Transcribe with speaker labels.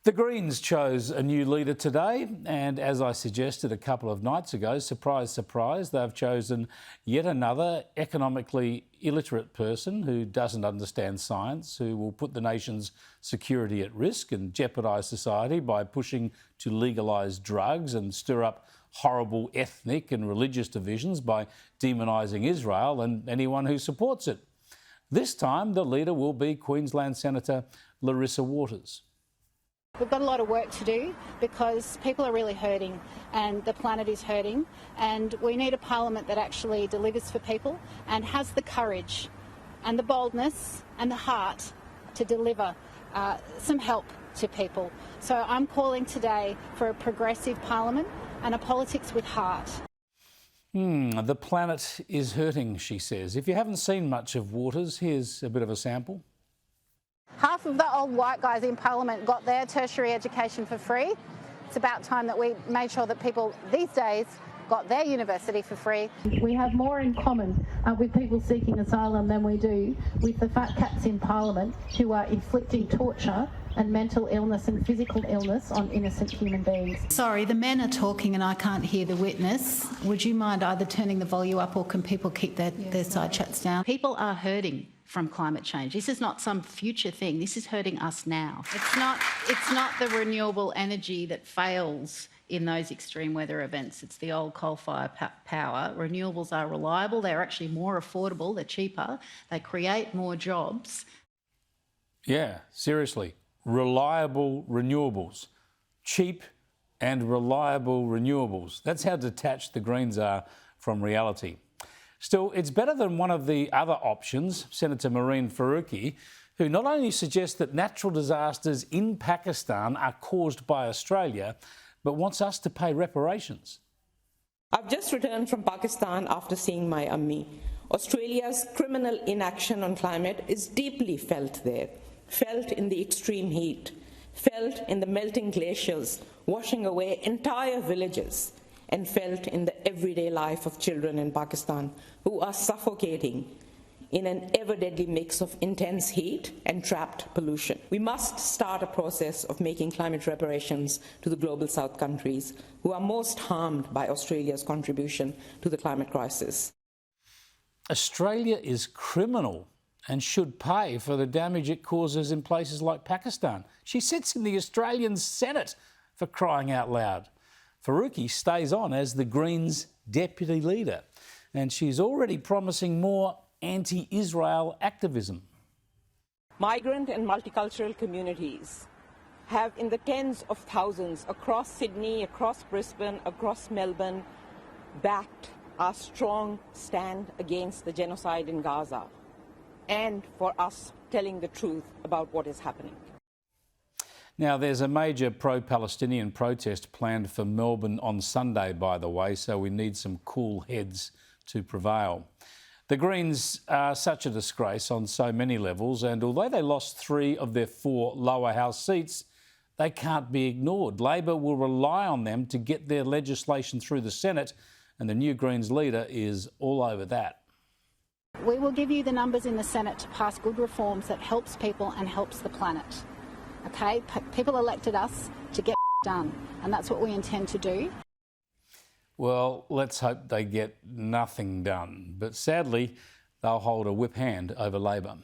Speaker 1: The Greens chose a new leader today, and as I suggested a couple of nights ago, surprise, surprise, they've chosen yet another economically illiterate person who doesn't understand science, who will put the nation's security at risk and jeopardise society by pushing to legalise drugs and stir up horrible ethnic and religious divisions by demonising Israel and anyone who supports it. This time, the leader will be Queensland Senator Larissa Waters.
Speaker 2: We've got a lot of work to do because people are really hurting and the planet is hurting, and we need a parliament that actually delivers for people and has the courage and the boldness and the heart to deliver some help to people. So I'm calling today for a progressive parliament and a politics with heart.
Speaker 1: The planet is hurting, she says. If you haven't seen much of Waters, here's a bit of a sample.
Speaker 2: Half of the old white guys in Parliament got their tertiary education for free. It's about time that we made sure that people these days got their university for free.
Speaker 3: We have more in common with people seeking asylum than we do with the fat cats in Parliament who are inflicting torture and mental illness and physical illness on innocent human beings.
Speaker 4: Sorry, the men are talking and I can't hear the witness. Would you mind either turning the volume up or can people keep their side chats down? People are hurting from climate change. This is not some future thing. This is hurting us now. It's not the renewable energy that fails in those extreme weather events. It's the old coal-fired power. Renewables are reliable. They're actually more affordable. They're cheaper. They create more jobs.
Speaker 1: Yeah, seriously. Reliable renewables. Cheap and reliable renewables. That's how detached the Greens are from reality. Still, it's better than one of the other options, Senator Farooqi, who not only suggests that natural disasters in Pakistan are caused by Australia, but wants us to pay reparations.
Speaker 5: I've just returned from Pakistan after seeing my Ammi. Australia's criminal inaction on climate is deeply felt there, felt in the extreme heat, felt in the melting glaciers, washing away entire villages, and felt in the everyday life of children in Pakistan who are suffocating in an ever-deadly mix of intense heat and trapped pollution. We must start a process of making climate reparations to the global south countries who are most harmed by Australia's contribution to the climate crisis.
Speaker 1: Australia is criminal and should pay for the damage it causes in places like Pakistan. She sits in the Australian Senate, for crying out loud. Farooqi stays on as the Greens' deputy leader, and she's already promising more anti-Israel activism.
Speaker 5: Migrant and multicultural communities have in the tens of thousands across Sydney, across Brisbane, across Melbourne, backed our strong stand against the genocide in Gaza and for us telling the truth about what is happening.
Speaker 1: Now, there's a major pro-Palestinian protest planned for Melbourne on Sunday, by the way, so we need some cool heads to prevail. The Greens are such a disgrace on so many levels, and although they lost 3 of their 4 lower house seats, they can't be ignored. Labor will rely on them to get their legislation through the Senate, and the new Greens leader is all over that.
Speaker 2: We will give you the numbers in the Senate to pass good reforms that helps people and helps the planet. Okay, people elected us to get done, and that's what we intend to do.
Speaker 1: Well, let's hope they get nothing done. But sadly, they'll hold a whip hand over Labor.